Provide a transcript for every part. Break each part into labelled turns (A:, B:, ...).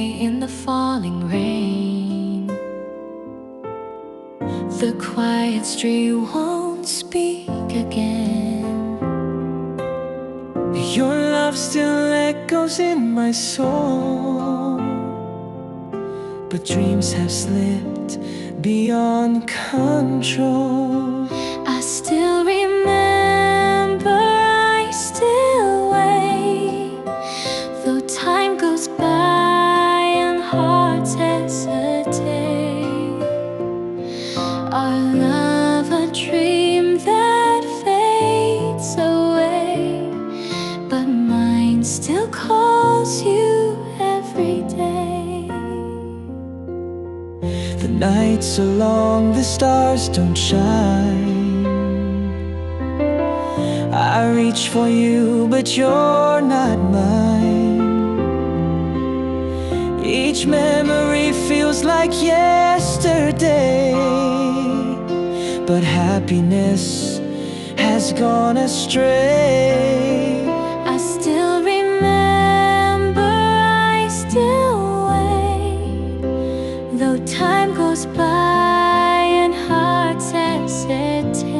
A: stay in the falling rain. The quiet street won't speak again.
B: Your love still echoes in my soul, but dreams have slipped beyond control.
A: I still remember, I still wait, though time goes by and hearts hesitate. Our love a dream that fades away, but mine still calls you every day.
B: The nights are long, the stars don't shine. I reach for you, but you're not mine. Each memory feels like yesterday, but happiness has gone astray.
A: I still remember, I still wait, though time goes by and hearts hesitate.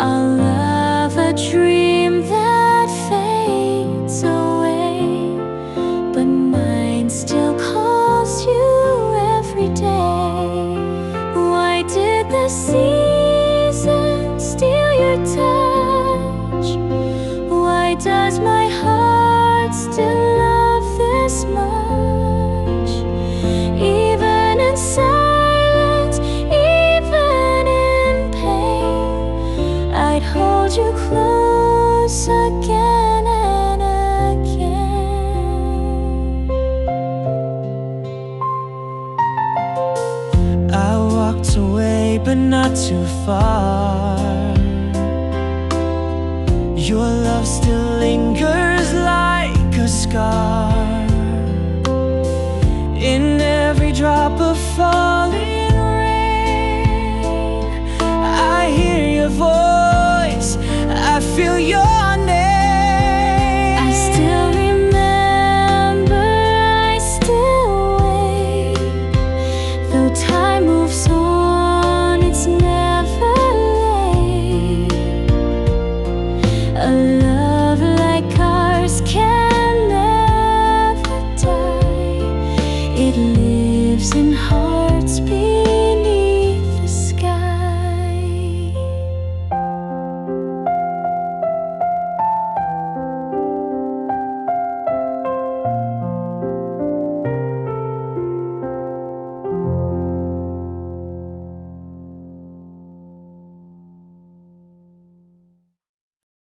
A: Our love a dream that fades away, but mine still calls you every day. Why did the seasons steal your touch? Why does my heart still love this much? Even in silence, even in pain, I'd hold you close again and again.
B: I walked away, but not too far. Your love still lingers like a scar in every drop of falling rain. I hear your voice, I feel your name.
A: I still remember, I still wait, though time moves on, it's never late. A love like ours can never die. It lives in hearts